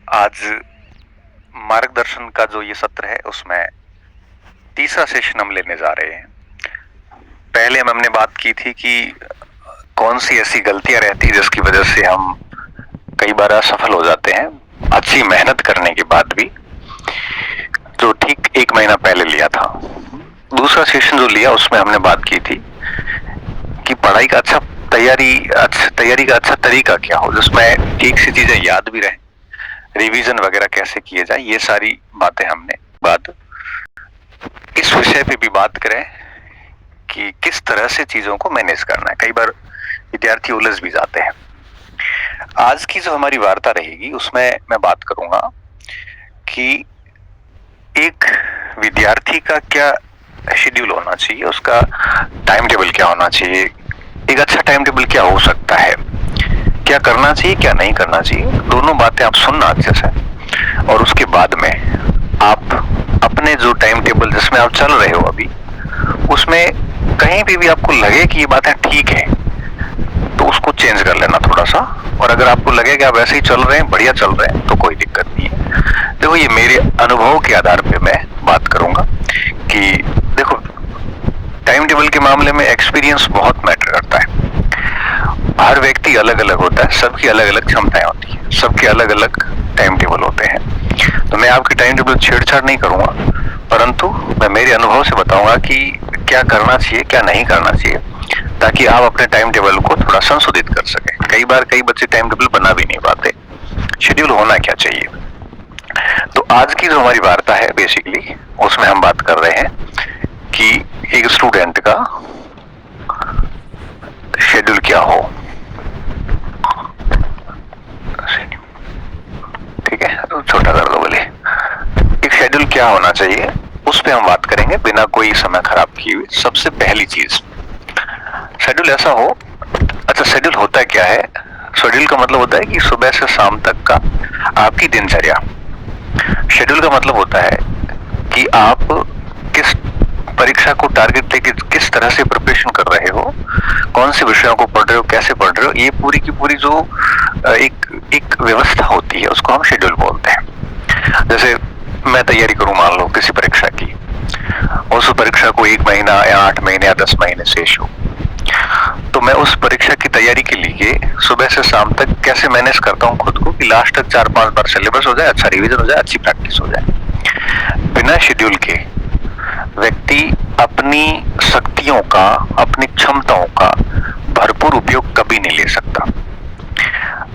आज मार्गदर्शन का जो ये सत्र है उसमें तीसरा सेशन हम लेने जा रहे हैं। पहले हमने बात की थी कि कौन सी ऐसी गलतियां रहती है जिसकी वजह से हम कई बार असफल हो जाते हैं अच्छी मेहनत करने के बाद भी, जो ठीक 1 महीना पहले लिया था। दूसरा सेशन जो लिया उसमें हमने बात की थी कि पढ़ाई का तैयारी का अच्छा तरीका क्या हो जिसमें ठीक सी चीजें याद भी रहे, रिवीजन वगैरह कैसे किए जाए, ये सारी बातें हमने बात इस विषय पे भी बात करें कि किस तरह से चीजों को मैनेज करना है। कई बार विद्यार्थी उलझ भी जाते हैं। आज की जो हमारी वार्ता रहेगी उसमें मैं बात करूंगा कि एक विद्यार्थी का क्या शेड्यूल होना चाहिए, उसका टाइम टेबल क्या होना चाहिए, एक अच्छा टाइम टेबल क्या हो सकता है, क्या करना चाहिए क्या नहीं करना चाहिए। दोनों बातें आप सुनना अच्छे से, और उसके बाद में आप अपने जो टाइम टेबल जिसमें आप चल रहे हो अभी, उसमें कहीं भी आपको लगे कि ये बातें ठीक है तो उसको चेंज कर लेना थोड़ा सा। और अगर आपको लगे कि आप ऐसे ही चल रहे हैं, बढ़िया चल रहे हैं, तो कोई दिक्कत नहीं है। देखो, ये मेरे अनुभव के आधार पे मैं बात करूंगा कि देखो, टाइम टेबल के मामले में एक्सपीरियंस बहुत मैटर करता है। हर व्यक्ति अलग अलग होता है, सबकी अलग अलग क्षमताएं होती है, सबके अलग अलग टाइम टेबल होते हैं। तो मैं आपके टाइम टेबल छेड़छाड़ नहीं करूंगा, परंतु मैं मेरे अनुभव से बताऊंगा कि क्या करना चाहिए क्या नहीं करना चाहिए, ताकि आप अपने टाइम टेबल को थोड़ा संशोधित कर सकें। कई बार कई बच्चे टाइम टेबल बना भी नहीं पाते। शेड्यूल होना क्या चाहिए, तो आज की जो हमारी वार्ता है बेसिकली उसमें हम बात कर रहे हैं कि एक स्टूडेंट का शेड्यूल क्या हो। ठीक है, तो छोटा कर दो बोले। एक शेड्यूल क्या होना चाहिए उस पे हम बात करेंगे बिना कोई समय खराब किए हुए। सबसे पहली चीज, शेड्यूल ऐसा हो। अच्छा, शेड्यूल होता क्या है? शेड्यूल का मतलब होता है कि सुबह से शाम तक का आपकी दिनचर्या। शेड्यूल का मतलब होता है कि आप किस परीक्षा को टारगेट लेके किस तरह से प्रिपरेशन कर रहे हो, कौन से विषयों को पढ़ रहे हो, कैसे पढ़ रहे हो, ये पूरी की पूरी जो एक व्यवस्था होती है उसको हम शेड्यूल बोलते हैं। जैसे मैं तैयारी करूं मान लो किसी परीक्षा की, उस परीक्षा को 1 महीना या 8 महीने या 10 महीने शेष हो, तो मैं उस परीक्षा की तैयारी के लिए सुबह से शाम तक कैसे मैनेज करता हूँ खुद को कि लास्ट तक 4-5 बार सिलेबस हो जाए, अच्छा रिवीजन हो जाए, अच्छी प्रैक्टिस हो जाए। बिना शेड्यूल के व्यक्ति अपनी शक्तियों का, अपनी क्षमताओं का भरपूर उपयोग कभी नहीं ले सकता।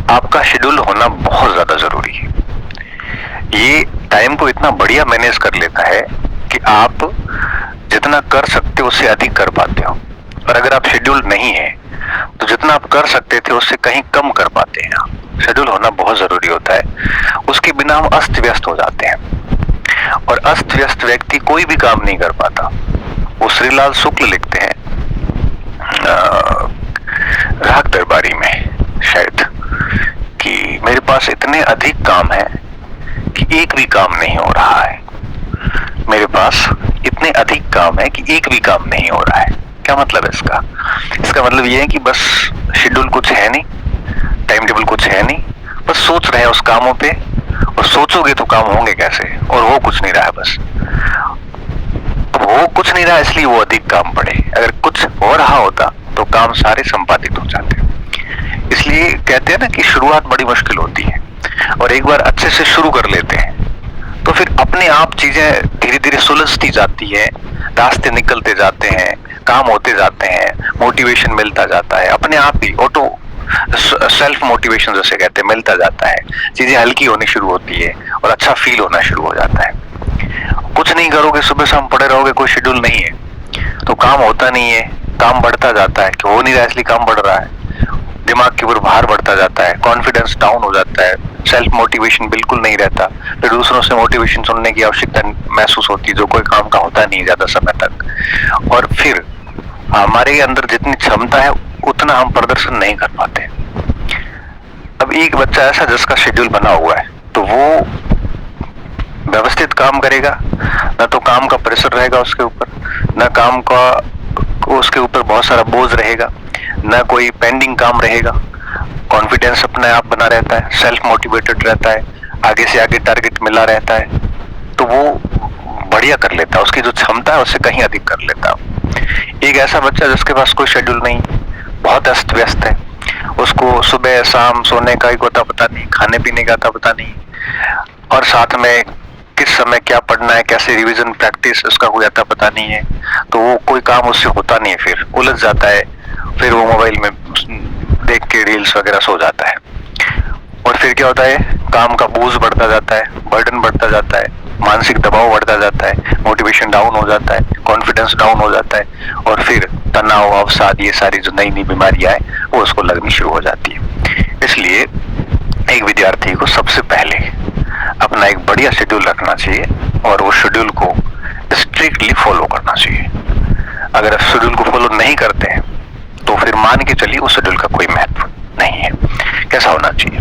आपका शेड्यूल होना बहुत ज्यादा जरूरी है। ये टाइम को इतना बढ़िया मैनेज कर लेता है कि आप जितना कर सकते हो उससे अधिक कर पाते हो, और अगर आप शेड्यूल नहीं है तो जितना आप कर सकते थे उससे कहीं कम कर पाते हैं। शेड्यूल होना बहुत जरूरी होता है, उसके बिना हम अस्त व्यस्त हो जाते हैं, और अस्त व्यस्त व्यक्ति कोई भी काम नहीं कर पाता। वो श्रीलाल शुक्ल लिखते हैं राग दरबारी में शायद, कि मेरे पास इतने अधिक काम है कि एक भी काम नहीं हो रहा है। मेरे पास इतने अधिक काम है कि एक भी काम नहीं हो रहा है। क्या मतलब है इसका? इसका मतलब ये है कि बस शेड्यूल कुछ है नहीं, टाइम टेबल कुछ है नहीं, बस सोच रहे हैं उस कामों पे, और सोचोगे तो काम होंगे कैसे, और हो कुछ नहीं रहा है। बस वो कुछ नहीं रहा इसलिए वो अधिक काम पड़े। अगर कुछ हो रहा होता तो काम सारे संपादित हो जाते। इसलिए कहते हैं ना कि शुरुआत बड़ी मुश्किल होती है, और एक बार अच्छे से शुरू कर लेते हैं तो फिर अपने आप चीजें धीरे धीरे सुलझती जाती है, रास्ते निकलते जाते हैं, काम होते जाते हैं, मोटिवेशन मिलता जाता है, अपने आप ही ऑटो सेल्फ मोटिवेशन जैसे कहते हैं मिलता जाता है, चीजें हल्की होनी शुरू होती है और अच्छा फील होना शुरू हो जाता है। कुछ नहीं करोगे, सुबह शाम पड़े रहोगे, कोई शेड्यूल नहीं है तो काम होता नहीं है, काम बढ़ता जाता है कि हो नहीं रहा इसलिए काम बढ़ रहा है, दिमाग के ऊपर भार बढ़ता जाता है, कॉन्फिडेंस डाउन हो जाता है, सेल्फ मोटिवेशन बिल्कुल नहीं रहता, फिर दूसरों से मोटिवेशन सुनने की आवश्यकता महसूस होती है जो कोई काम का होता नहीं ज्यादा समय तक, और फिर हमारे अंदर जितनी क्षमता है उतना हम प्रदर्शन नहीं कर पाते। अब एक बच्चा ऐसा जिसका शेड्यूल बना हुआ है तो वो व्यवस्थित काम करेगा, न तो काम का प्रेशर रहेगा उसके ऊपर, न काम का उसके ऊपर बहुत सारा बोझ रहेगा, न कोई पेंडिंग काम रहेगा, कॉन्फिडेंस अपने आप बना रहता है, सेल्फ मोटिवेटेड रहता है, आगे से आगे टारगेट मिला रहता है तो वो बढ़िया कर लेता है, उसकी जो क्षमता है उससे कहीं अधिक कर लेता है। एक ऐसा बच्चा जिसके पास कोई शेड्यूल नहीं, बहुत अस्त व्यस्त है, उसको सुबह शाम सोने का ही होता पता नहीं, खाने पीने का पता नहीं, और साथ में किस समय क्या पढ़ना है, कैसे रिवीजन प्रैक्टिस उसका हो जाता पता नहीं है, तो वो कोई काम उससे होता नहीं है, फिर उलझ जाता है, फिर वो मोबाइल में देख के रील्स वगैरह सो जाता है। और फिर क्या होता है, काम का बोझ बढ़ता जाता है, बर्डन बढ़ता जाता है, मानसिक दबाव बढ़ता जाता है, मोटिवेशन डाउन हो जाता है, कॉन्फिडेंस डाउन हो जाता है, और फिर तनाव अवसाद ये सारी जो नई नई बीमारियां हैं वो उसको लगनी शुरू हो जाती है। इसलिए एक विद्यार्थी को सबसे पहले अपना एक बढ़िया शेड्यूल रखना चाहिए और वो शेड्यूल को स्ट्रिक्टली फॉलो करना चाहिए। अगर आप शेड्यूल को फॉलो नहीं करते हैं तो फिर मान के चलिए उस शेड्यूल का कोई महत्व नहीं है। कैसा होना चाहिए?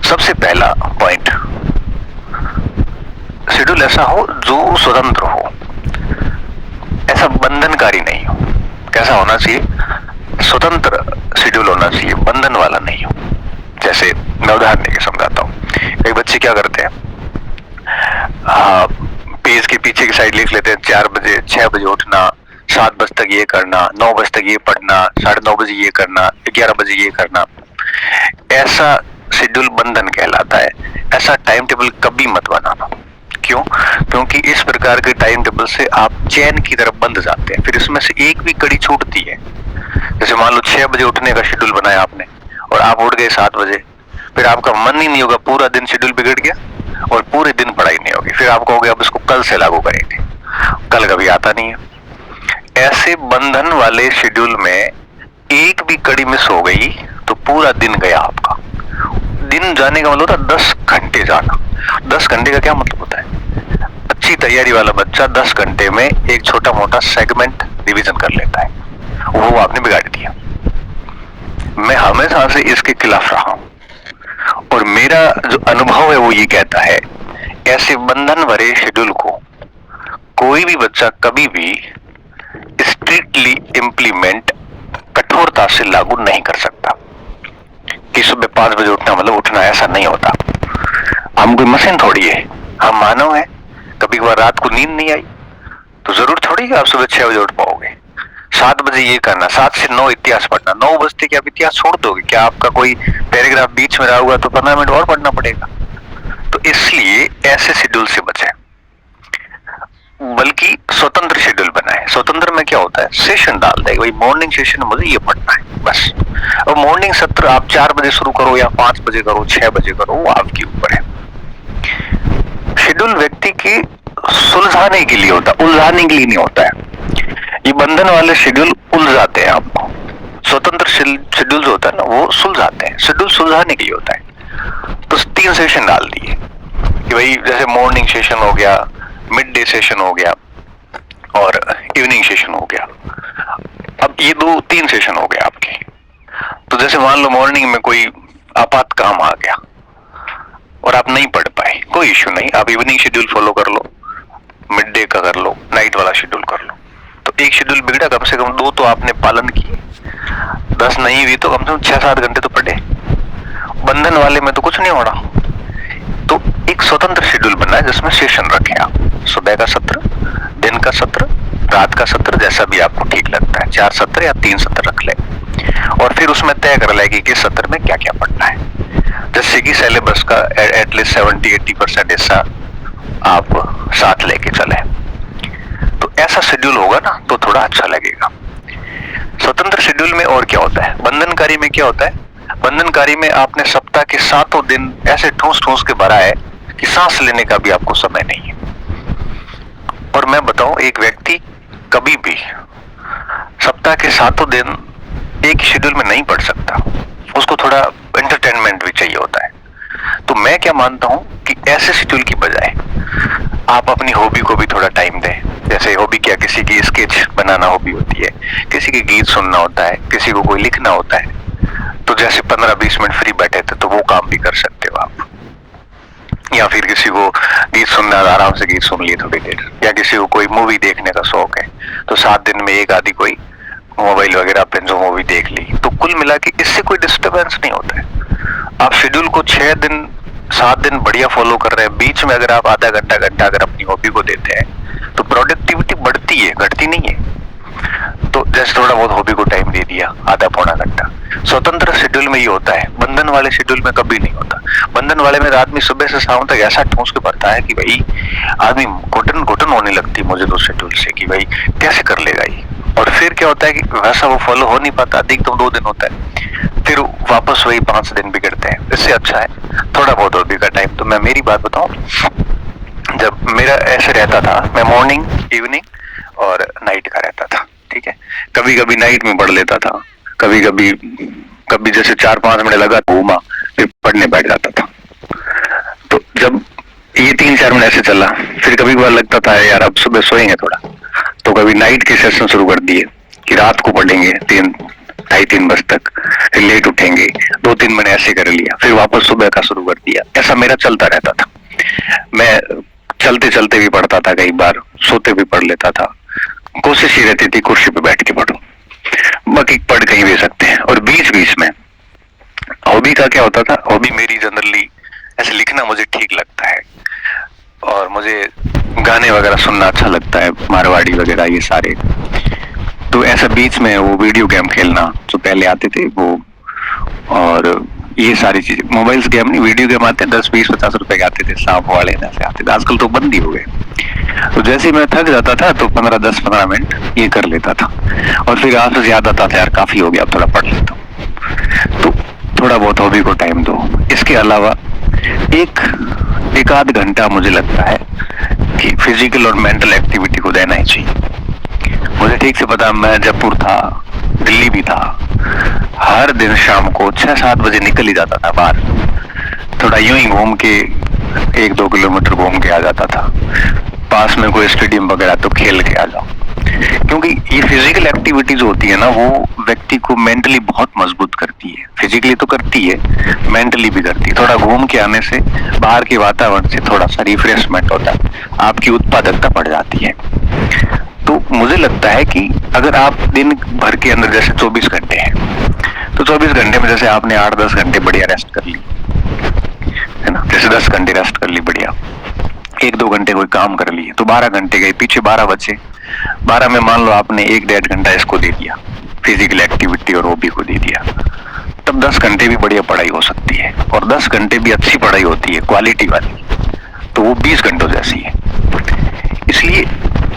सबसे पहला पॉइंट, शेड्यूल ऐसा हो जो स्वतंत्र हो, ऐसा बंधनकारी नहीं हो। कैसा होना चाहिए? स्वतंत्र शेड्यूल होना चाहिए, बंधन वाला नहीं हो। जैसे मैं उदाहरण देके समझाता हूँ। कई बच्चे क्या करते हैं, पेज के पीछे की साइड लिख लेते हैं 4 बजे 6 बजे उठना, 7 बजे तक ये करना, 9 बजे तक ये पढ़ना, 9:30 बजे ये करना, 11 बजे ये करना। ऐसा शेड्यूल बंधन कहलाता है। ऐसा टाइम टेबल कभी मत बनाना। क्यों? क्योंकि इस प्रकार के टाइम टेबल से आप चैन की तरफ बंध जाते हैं, फिर इसमें से एक भी कड़ी छूटती है। जैसे मान लो 6 बजे उठने का शेड्यूल बनाया आपने और आप उठ गए 7 बजे, फिर आपका मन ही नहीं होगा, पूरा दिन शेड्यूल बिगड़ गया और पूरे दिन पढ़ाई नहीं होगी। फिर आप कहोगे अब इसको कल से लागू करेंगे, कल कभी आता नहीं है। ऐसे बंधन वाले शेड्यूल में एक भी कड़ी मिस हो गई तो पूरा दिन गया आपका। दिन जाने का मतलब होता है 10 घंटे जाना। 10 घंटे का क्या मतलब होता है? अच्छी तैयारी वाला बच्चा 10 घंटे में एक छोटा मोटा सेगमेंट रिवीजन कर लेता है, वो आपने बिगाड़ दिया। मैं हमेशा से इसके खिलाफ रहा हूं और मेरा जो अनुभव है वो ये कहता है, ऐसे बंधन भरे शेड्यूल को कोई भी बच्चा कभी भी स्ट्रिक्टली इम्प्लीमेंट, कठोरता से लागू नहीं कर सकता। कि सुबह 5 बजे उठना मतलब उठना, ऐसा नहीं होता। हम कोई मशीन थोड़ी है, हम मानव हैं। कभी कभार रात को नींद नहीं आई तो जरूर थोड़ी कि आप सुबह 6 बजे उठ पाओगे। 7 बजे ये करना, 7 से 9 इतिहास पढ़ना। 9 बजते क्या आप इतिहास छोड़ दोगे? क्या आपका कोई पैराग्राफ बीच में रहा हुआ तो 15 मिनट और पढ़ना पड़ेगा? तो इसलिए ऐसे शेड्यूल से बचें, बल्कि स्वतंत्र शेड्यूल बनाए। स्वतंत्र में क्या होता है, सेशन डाल देगा, भाई मॉर्निंग सेशन मुझे ये पढ़ना है बस। और मॉर्निंग सत्र आप 4 बजे शुरू करो या 5 बजे करो, 6 बजे करो, वो आपके ऊपर है। शेड्यूल व्यक्ति की सुलझाने के लिए होता है, उलझाने के लिए नहीं होता है। ये बंधन वाले शेड्यूल उलझाते हैं आपको। स्वतंत्र शेड्यूल जो होता है ना वो सुलझाते हैं। शेड्यूल सुलझाने के लिए होता है। तो 3 सेशन डाल दिए कि भाई जैसे मॉर्निंग सेशन हो गया, मिड डे सेशन हो गया और इवनिंग सेशन हो गया। अब ये 2-3 सेशन हो गए आपके। तो जैसे मान लो मॉर्निंग में कोई आपात काम आ गया और आप नहीं पढ़ पाए, कोई इश्यू नहीं, आप इवनिंग शेड्यूल फॉलो कर लो, मिड डे का कर लो, नाइट वाला शेड्यूल कर लो। तो एक शेड्यूल बिगड़ा, कम से कम 2 तो आपने पालन किए। 10 नहीं हुई तो कम से कम 6-7 घंटे तो पढ़े। बंधन वाले में तो कुछ नहीं हो रहा। तो एक स्वतंत्र शेड्यूल बना है जिसमें सेशन रखें आप, सुबह का सत्र, दिन का सत्र, रात का सत्र, जैसा भी आपको ठीक लगता है। 4 सत्र या 3 सत्र रख ले और फिर उसमें तय कर ले कि किस सत्र में क्या क्या पढ़ना है। जैसे कि सिलेबस का एटलीस्ट 70-80% हिस्सा आप साथ लेके चले, तो ऐसा शेड्यूल होगा ना तो थोड़ा अच्छा लगेगा। स्वतंत्र शेड्यूल में और क्या होता है, बंधनकारी में क्या होता है, बंधनकारी में आपने सप्ताह के 7 दिन ऐसे ठूस ठूस के भरा है कि सांस लेने का भी आपको समय नहीं है। और मैं बताऊं, एक व्यक्ति कभी भी सप्ताह के 7 दिन एक शेड्यूल में नहीं पढ़ सकता, उसको थोड़ा एंटरटेनमेंट भी चाहिए होता है। तो मैं क्या मानता हूं कि ऐसे शेड्यूल की बजाय आप अपनी हॉबी को भी थोड़ा टाइम दें। जैसे हॉबी क्या, किसी की स्केच बनाना हॉबी होती है, किसी के गीत सुनना होता है, किसी को कोई लिखना होता है। तो जैसे 15-20 मिनट फ्री बैठे थे तो वो काम भी कर सकते हो आप। या फिर किसी को गीत सुनना, आराम से गीत सुन लिए थोड़ी देर, या किसी को कोई मूवी देखने का शौक है तो 7 दिन में एक आधी कोई मोबाइल वगैरह पे जो मूवी देख ली। तो कुल मिला के इससे कोई डिस्टर्बेंस नहीं होता है। आप शेड्यूल को 6 दिन 7 दिन बढ़िया फॉलो कर रहे हैं, बीच में अगर आप आधा घंटा घंटा अगर अपनी हॉबी को देते हैं तो प्रोडक्टिविटी बढ़ती है, घटती नहीं है। तो जैसे थोड़ा बहुत हॉबी को टाइम दे दिया, आधा पौना घंटा। स्वतंत्र शेड्यूल में ये होता है, बंधन वाले शेड्यूल में कभी नहीं होता। बंधन वाले में आदमी सुबह से शाम तक ऐसा ठूस के पड़ता है कि भाई आदमी घुटन घुटन होने लगती मुझे तो शेड्यूल से, कि भाई कैसे कर लेगा ये। और फिर क्या होता है कि वैसा वो फॉलो हो नहीं पाता, अधिकतम 2 दिन होता है, फिर वापस वही 5 दिन बिगड़ते हैं। इससे अच्छा है थोड़ा बहुत हॉबी का टाइम। तो मैं मेरी बात बताऊं, जब मेरा ऐसे रहता था, मैं मॉर्निंग, इवनिंग और नाइट का रहता था, ठीक है। कभी कभी नाइट में पढ़ लेता था, कभी कभी जैसे 4-5 मिनट लगा घूमा, फिर पढ़ने बैठ जाता था। तो जब ये 3-4 मिनट ऐसे चला, फिर कभी कभार लगता था यार अब सुबह सोएंगे थोड़ा, तो कभी नाइट के सेशन शुरू कर दिए कि रात को पढ़ेंगे 3-3:30 बजे तक, फिर लेट उठेंगे, 2-3 महीने ऐसे कर लिया, फिर वापस सुबह का शुरू कर दिया। ऐसा मेरा चलता रहता था। मैं चलते चलते भी पढ़ता था, कई बार सोते भी पढ़ लेता था। कोशिश ही रहती थी कुर्सी पे बैठ के पढ़ूं, बाकी पढ़ कहीं भी सकते हैं। और बीच बीच में हॉबी का क्या होता था, हॉबी मेरी जनरली ऐसे लिखना मुझे ठीक लगता है, और मुझे गाने वगैरह सुनना अच्छा लगता है, मारवाड़ी वगैरह ये सारे। तो ऐसा बीच में वो वीडियो गेम खेलना जो पहले आते थे वो, और ये सारी चीजें, मोबाइल्स गेम नहीं, वीडियो गेम आते हैं 10-20-50 रुपए के आते थे, सांप वाले ऐसे आते थे, आजकल तो बंद ही हो गए। तो जैसे ही मैं थक जाता था तो 10-15 मिनट ये कर लेता था, और फिर आपसे याद आता था यार काफी हो गया, अब थोड़ा पढ़ लेता हूँ। तो थोड़ा बहुत हॉबी को टाइम दो। इसके अलावा एक आध घंटा मुझे लगता है कि फिजिकल और मेंटल एक्टिविटी को देना ही चाहिए। मुझे ठीक से पता, मैं जयपुर था, दिल्ली भी था, हर दिन शाम को 6-7 बजे निकल ही जाता था बाहर, थोड़ा यूं ही घूम के 1-2 किलोमीटर घूम के आ जाता था। पास में कोई स्टेडियम वगैरह तो खेल के आ जाओ, क्योंकि ये फिजिकल एक्टिविटी जो होती है ना, वो व्यक्ति को मेंटली बहुत मजबूत करती है। फिजिकली तो करती है, मेंटली भी करती है। थोड़ा घूम के आने से, बाहर के वातावरण से थोड़ा सा रिफ्रेशमेंट होता है, आपकी उत्पादकता बढ़ जाती है। तो मुझे लगता है कि अगर आप दिन भर के अंदर, जैसे 24 घंटे हैं, तो 24 घंटे में जैसे आपने 8-10 घंटे बढ़िया रेस्ट कर ली, है ना, जैसे 10 घंटे रेस्ट कर ली बढ़िया, 1-2 घंटे कोई काम कर लिए, तो 12 घंटे गए, पीछे 12 बचे। 12 में मान लो आपने 1-1.5 घंटा इसको दे दिया, फिजिकल एक्टिविटी और हॉबी को दे दिया, तब 10 घंटे भी बढ़िया पढ़ाई हो सकती है, और 10 घंटे भी अच्छी पढ़ाई होती है, क्वालिटी वाली, तो वो 20 घंटों जैसी है। इसलिए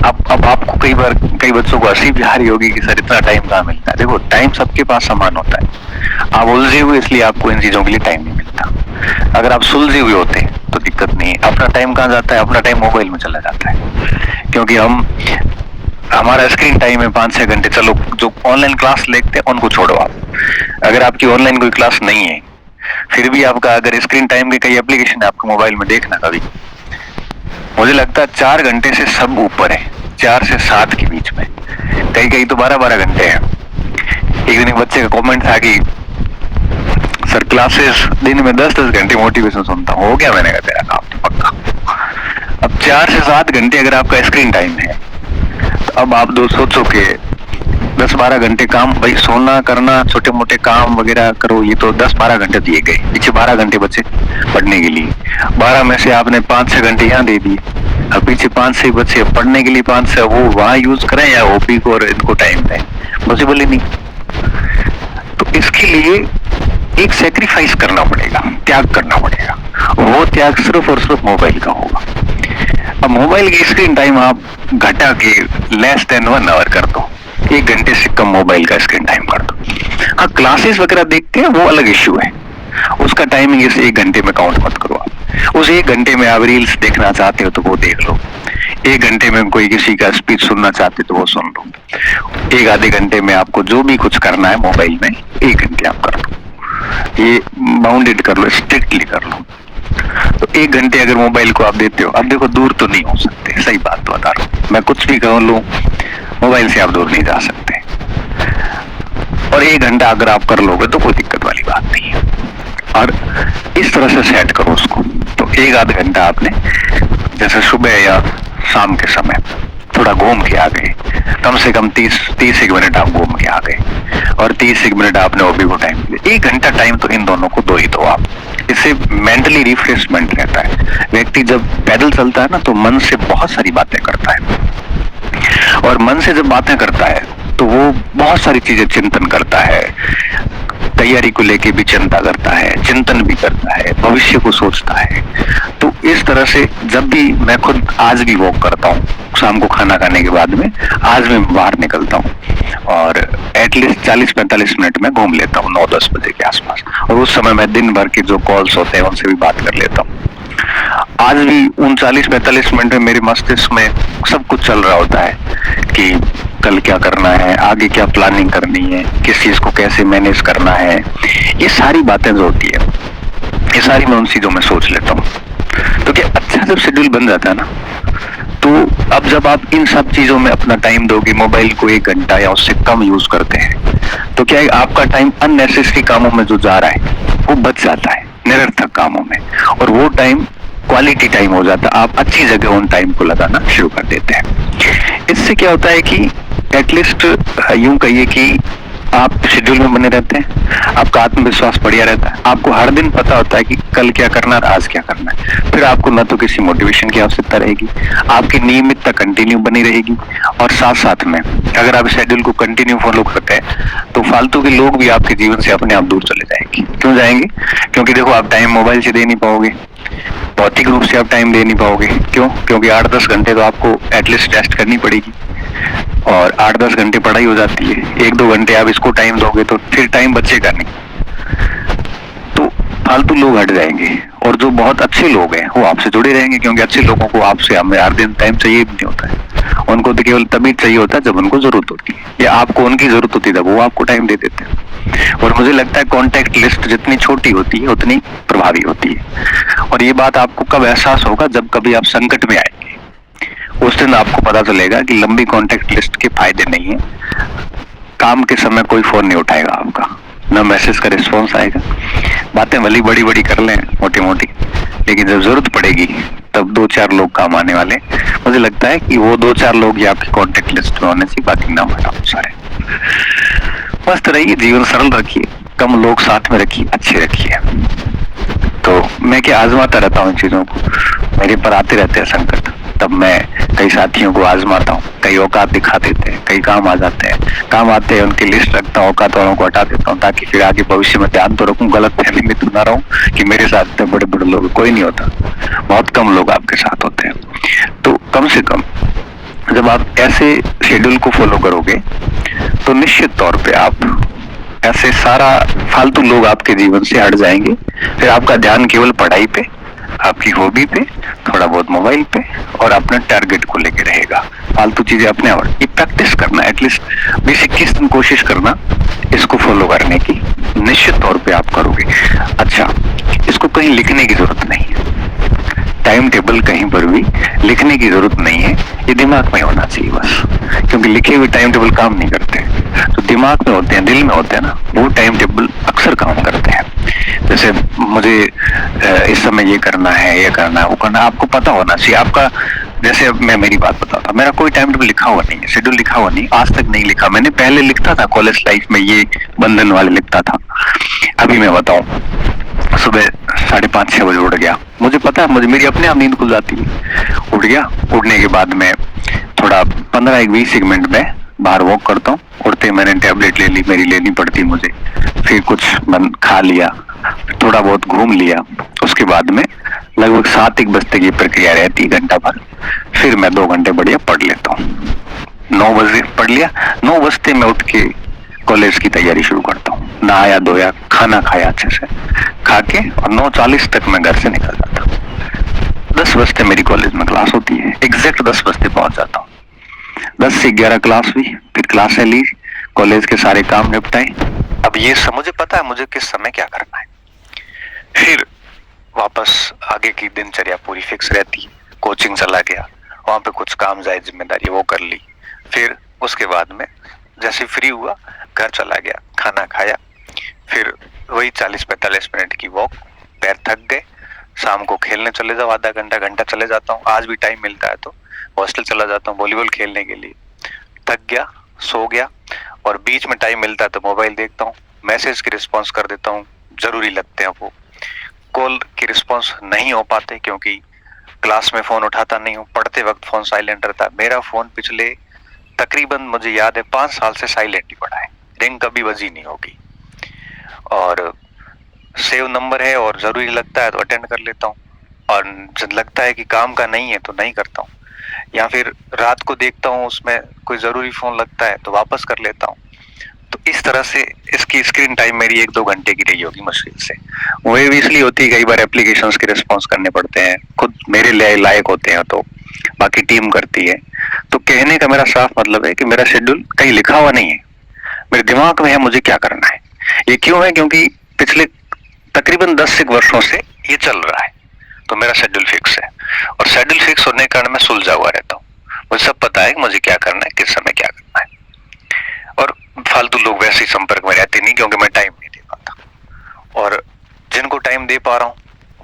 अब आपको कई बच्चों को हंसी भी आ रही होगी कि सर इतना टाइम कहाँ मिलता है। देखो, टाइम सबके पास समान होता है, आप उलझे हुए इसलिए आपको इन चीजों के लिए टाइम नहीं मिलता। अगर आप सुलझे हुए होते तो दिक्कत नहीं है। अपना टाइम कहाँ जाता है, अपना टाइम मोबाइल में चला जाता है, क्योंकि हमारा स्क्रीन टाइम है 5-6 घंटे। चलो, जो ऑनलाइन क्लास लेते हैं उनको छोड़ो आप, अगर आपकी ऑनलाइन कोई क्लास नहीं है, फिर भी आपका अगर स्क्रीन टाइम के कई एप्लीकेशन है आपको मोबाइल में देखना, कभी मुझे लगता है 4 घंटे से सब ऊपर है, 4 से 7 के बीच में, कहीं तो 12-12 घंटे हैं। एक दिन एक बच्चे का कमेंट था कि सर क्लासेस दिन में 10-10 घंटे मोटिवेशन सुनता हूँ। हो गया, मैंने कहा तेरा काम तो पक्का। अब 4 से 7 घंटे अगर आपका स्क्रीन टाइम है, तो अब आप दो सोचो कि 10-12 घंटे काम, भाई सोना करना, छोटे मोटे काम वगैरह करो, ये तो 10-12 घंटे दिए गए, पीछे 12 घंटे बचे पढ़ने के लिए। 12 में से आपने 5-6 घंटे यहाँ दे दिए, अब पीछे 5-6 बचे पढ़ने के लिए, 5-6 वो वहां यूज करें या हॉबी को और इनको टाइम दें, पॉसिबल ही नहीं। तो इसके लिए एक सेक्रीफाइस करना पड़ेगा, त्याग करना पड़ेगा, वो त्याग सिर्फ और सिर्फ मोबाइल का होगा। अब मोबाइल की स्क्रीन टाइम आप घटा के लेस देन 1 आवर कर दो, 1 घंटे से कम मोबाइल का स्क्रीन टाइम कर दो। हाँ, क्लासेस वगैरह देखते हैं वो अलग इश्यू है, उसका टाइमिंग इस 1 घंटे में काउंट मत करो आप। उस 1 घंटे में आप रील्स देखना चाहते हो तो वो देख लो, 1 घंटे में कोई किसी का स्पीच सुनना चाहते तो वो सुन लो, 1 आधे घंटे में आपको जो भी कुछ करना है मोबाइल में 1 घंटे आप कर लो, ये बाउंडेड कर लो, स्ट्रिक्टली कर लो। तो 1 घंटे अगर मोबाइल को आप देते हो, अब देखो दूर तो नहीं हो सकते, सही बात तो बता रहा हूँ मैं, कुछ भी कह लूं मोबाइल से आप दूर नहीं जा सकते, और 1 घंटा अगर आप कर लोगे तो कोई दिक्कत वाली बात नहीं है। और इस तरह से सेट करो उसको, तो 1-आध घंटा आपने, जैसे सुबह या शाम के समय थोड़ा घूम के आ गए, कम से कम 30 मिनट आप घूम के आ गए, और 30 मिनट आपने हॉबी को टाइम दिया, 1 घंटा टाइम तो इन दोनों को दो ही दो आप। इससे मेंटली रिफ्रेशमेंट रहता है। व्यक्ति जब पैदल चलता है ना तो मन से बहुत सारी बातें करता है, और मन से जब बातें करता है तो वो बहुत सारी चीजें चिंतन करता है, तैयारी को लेके भी चिंता करता है, चिंतन भी करता है, भविष्य को सोचता है। तो इस तरह से जब भी मैं खुद आज भी वॉक करता हूँ शाम को खाना खाने के बाद में, आज मैं बाहर निकलता हूँ और एटलीस्ट 40-45 मिनट में घूम लेता हूँ 9-10 बजे के आसपास, और उस समय मैं दिन भर के जो कॉल्स होते हैं उनसे भी बात कर लेता हूँ। आज भी उन 40-45 मिनट में मेरे मस्तिष्क में सब कुछ चल रहा होता है कि कल क्या करना है, आगे क्या प्लानिंग करनी है, किस चीज को कैसे मैनेज करना है, ये सारी बातें जो होती है ये सारी मैं उन चीजों में सोच लेता हूँ। तो क्या अच्छा जब शेड्यूल बन जाता है ना, तो अब जब आप इन सब चीजों में अपना टाइम दोगे, मोबाइल को 1 घंटा या उससे कम यूज करते हैं, तो क्या है आपका टाइम अननेसेसरी कामों में जो जा रहा है वो बच जाता है, निरर्थक कामों में, और वो टाइम क्वालिटी टाइम हो जाता है। आप अच्छी जगह उन टाइम को लगाना शुरू कर देते हैं। इससे क्या होता है कि एटलीस्ट यूं कहिए कि आप शेड्यूल में बने रहते हैं, आपका आत्मविश्वास बढ़िया रहता है, आपको हर दिन पता होता है कि कल क्या करना है, आज क्या करना है। फिर आपको न तो किसी मोटिवेशन की आवश्यकता रहेगी, आपकी नियमितता कंटिन्यू बनी रहेगी, और साथ साथ में अगर आप शेड्यूल को कंटिन्यू फॉलो करते हैं तो फालतू के लोग भी आपके जीवन से अपने आप दूर चले जाएंगे। क्यों जाएंगे? क्योंकि देखो आप टाइम मोबाइल से दे नहीं पाओगे, भौतिक रूप से आप टाइम दे नहीं पाओगे। क्यों? क्योंकि 8-10 घंटे तो आपको एटलीस्ट टेस्ट करनी पड़ेगी, और 8-10 घंटे पढ़ाई हो जाती है, 1-2 घंटे आप इसको टाइम दोगे तो फिर टाइम बचेगा नहीं। तो फालतू लोग हट जाएंगे, और जो बहुत अच्छे लोग हैं वो आपसे जुड़े रहेंगे, क्योंकि अच्छे लोगों को आपसे हमें हर दिन टाइम चाहिए भी नहीं होता है, उनको तो केवल तभी चाहिए होता है जब उनको जरूरत होती है, या आपको उनकी जरूरत होती है तब वो आपको टाइम दे देते हैं। और मुझे लगता है कॉन्टेक्ट लिस्ट जितनी छोटी होती है उतनी प्रभावी होती है। और ये बात आपको कब एहसास होगा? जब कभी आप संकट में आएंगे, उस दिन आपको पता चलेगा कि लंबी कॉन्टेक्ट लिस्ट के फायदे नहीं है। काम के समय कोई फोन नहीं उठाएगा आपका, ना मैसेज का रिस्पॉन्स आएगा, बातें भली बड़ी बड़ी कर लें मोटी मोटी, लेकिन जब जरूरत पड़ेगी तब 2-4 लोग काम आने वाले। मुझे लगता है कि वो 2-4 लोग ही आपकी कॉन्टेक्ट लिस्ट में होने चाहिए, बाकी ना हो सारे। मस्त रहिए, जीवन सरल रखिए, कम लोग साथ में रखिए, अच्छे रखिए। तो मैं क्या आजमाता रहता हूँ इन चीजों को, मेरे पर आते रहते हैं संकट, तब मैं कई साथियों को आजमाता हूँ, कई औकात दिखा देते हैं, कई काम आ जाते हैं, काम आते हैं उनकी लिस्ट रखता हूँ, औकात वालों को हटा देता हूँ, ताकि फिर आगे भविष्य में ध्यान तो रखूं, गलत फहमी में तो ना रहूं कि मेरे साथ इतने बड़े बड़े लोग कोई नहीं होता, बहुत कम लोग आपके साथ होते हैं। तो कम से कम जब आप ऐसे शेड्यूल को फॉलो करोगे तो निश्चित तौर पे आप ऐसे सारा फालतू लोग आपके जीवन से हट जाएंगे। फिर आपका ध्यान केवल पढ़ाई पे, आपकी हॉबी पे, थोड़ा बहुत मोबाइल पे और अपने टारगेट को लेके रहेगा। फालतू चीजें अपने आप ये प्रैक्टिस करना, एटलीस्ट बेसिक 21 दिन कोशिश करना इसको फॉलो करने की, निश्चित तौर पे आप करोगे। अच्छा, इसको कहीं लिखने की जरूरत नहीं है, टाइम टेबल कहीं पर भी लिखने की जरूरत नहीं है, ये दिमाग में होना चाहिए बस, क्योंकि लिखे हुए टाइम टेबल काम नहीं करते। तो दिमाग में होते हैं, दिल में होते हैं ना, वो टाइम टेबल अक्सर काम करते हैं। जैसे मुझे इस समय ये करना है, ये करना है, वो करना है, आपको पता होना चाहिए आपका। जैसे अब मैं मेरी बात बताता हूँ, मेरा कोई टाइम टेबल लिखा हुआ नहीं है, शेड्यूल लिखा हुआ नहीं, आज तक नहीं लिखा। मैंने पहले लिखता था, कॉलेज लाइफ में ये बंधन वाले लिखता था। अभी मैं बताऊं, सुबह 5:30-6 बजे उठ गया, मुझे पता है, मुझे मेरी अपने आप नींद खुल जाती है। उठ गया, उठने के बाद में थोड़ा 15-20 मिनट में बाहर वॉक करता हूँ। उठते मैंने टैबलेट ले ली, मेरी लेनी पड़ती मुझे, फिर कुछ खा लिया, थोड़ा बहुत घूम लिया, उसके बाद में लगभग 7-1 बजते की प्रक्रिया रहती, घंटा भर, फिर मैं 2 घंटे बढ़िया पढ़ लेता हूँ। 9 बजे पढ़ लिया, 9 बजते मैं उठ के कॉलेज की तैयारी शुरू करता हूँ। नहाया धोया, खाना खाया अच्छे से, खा के, और 9:40 तक मैं घर से निकल जाता हूँ। 10 बजते मेरी कॉलेज में क्लास होती है, एग्जैक्ट 10 बजते पहुंच जाता हूँ। 10 से 11 क्लास हुई, फिर क्लासें ली, कॉलेज के सारे काम निपटाए। अब ये मुझे पता है मुझे किस समय क्या करना है। फिर वापस आगे की दिनचर्या पूरी फिक्स रहती, कोचिंग चला गया, वहां पे कुछ काम जाए, जिम्मेदारी वो कर ली। फिर उसके बाद में जैसे फ्री हुआ, घर चला गया, खाना खाया, फिर वही 40-45 मिनट की वॉक, पैर थक गए, शाम को खेलने चले जाओ, आधा घंटा चले जाता हूँ। आज भी टाइम मिलता है तो हॉस्टल चला जाता हूँ वॉलीबॉल खेलने के लिए। थक गया, सो गया, और बीच में टाइम मिलता है तो मोबाइल देखता हूँ, मैसेज की रिस्पॉन्स कर देता हूँ, जरूरी लगते हैं वो। कॉल की रिस्पॉन्स नहीं हो पाते क्योंकि क्लास में फोन उठाता नहीं हूँ, पढ़ते वक्त फोन साइलेंट रहता है। मेरा फोन पिछले तकरीबन मुझे याद है 5 साल से साइलेंट ही पड़ा है, रिंग कभी बजी नहीं होगी। और सेव नंबर है और जरूरी लगता है तो अटेंड कर लेता हूँ, और जब लगता है कि काम का नहीं है तो नहीं करता हूँ, या फिर रात को देखता हूँ उसमें कोई जरूरी फोन लगता है तो वापस कर लेता हूँ। तो इस तरह से इसकी स्क्रीन टाइम मेरी 1-2 घंटे की रही होगी मुश्किल से। वो भी इसलिए होती है, कई बार एप्लीकेशंस के रिस्पॉन्स करने पड़ते हैं, खुद मेरे लिए लायक होते हैं तो बाकी टीम करती है। तो कहने का मेरा साफ मतलब है कि मेरा शेड्यूल कहीं लिखा हुआ नहीं है, मेरे दिमाग में है मुझे क्या करना है। ये क्यों है? क्योंकि पिछले तकरीबन 10 वर्षों से ये चल रहा है, तो मेरा शेड्यूल फिक्स है। और शेड्यूल फिक्स होने के कारण मैं सुलझा हुआ रहता हूँ, मुझे सब पता है कि मुझे क्या करना है, किस समय क्या करना है। और फालतू लोग वैसे ही संपर्क में रहते नहीं, क्योंकि मैं टाइम नहीं दे पाता, और जिनको टाइम दे पा रहा हूँ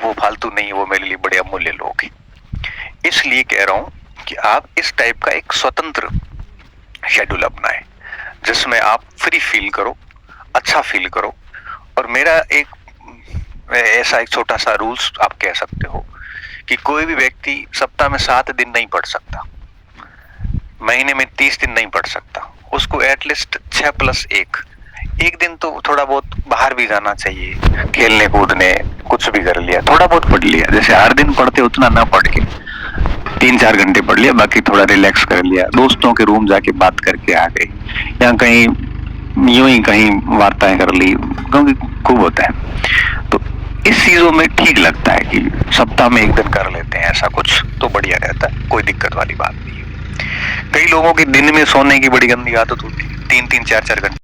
वो फालतू नहीं, वो मेरे लिए बड़े अमूल्य लोग हैं। इसलिए कह रहा हूँ कि आप इस टाइप का एक स्वतंत्र शेड्यूल अपनाएं, जिसमें आप फ्री फील करो, अच्छा फील करो। और मेरा एक ऐसा एक छोटा सा रूल्स आप कह सकते हो कि कोई भी व्यक्ति सप्ताह में 7 दिन नहीं पढ़ सकता, महीने में 30 दिन नहीं पढ़ सकता, उसको एटलीस्ट 6+1 एक दिन तो थोड़ा बहुत बाहर भी जाना चाहिए, खेलने कूदने, कुछ भी कर लिया, थोड़ा बहुत पढ़ लिया। जैसे हर दिन पढ़ते उतना ना पढ़ के 3-4 घंटे पढ़ लिया, बाकी थोड़ा रिलैक्स कर लिया, दोस्तों के रूम जाके बात करके आ गए, या कहीं यूं ही कहीं वार्ताएं कर ली, क्योंकि खूब होता है। तो इस चीजों में ठीक लगता है कि सप्ताह में 1 दिन कर लेते हैं ऐसा कुछ, तो बढ़िया रहता है, कोई दिक्कत वाली बात नहीं है। कई लोगों की दिन में सोने की बड़ी गंदी आदत होती है, 3-3 4-4 घंटे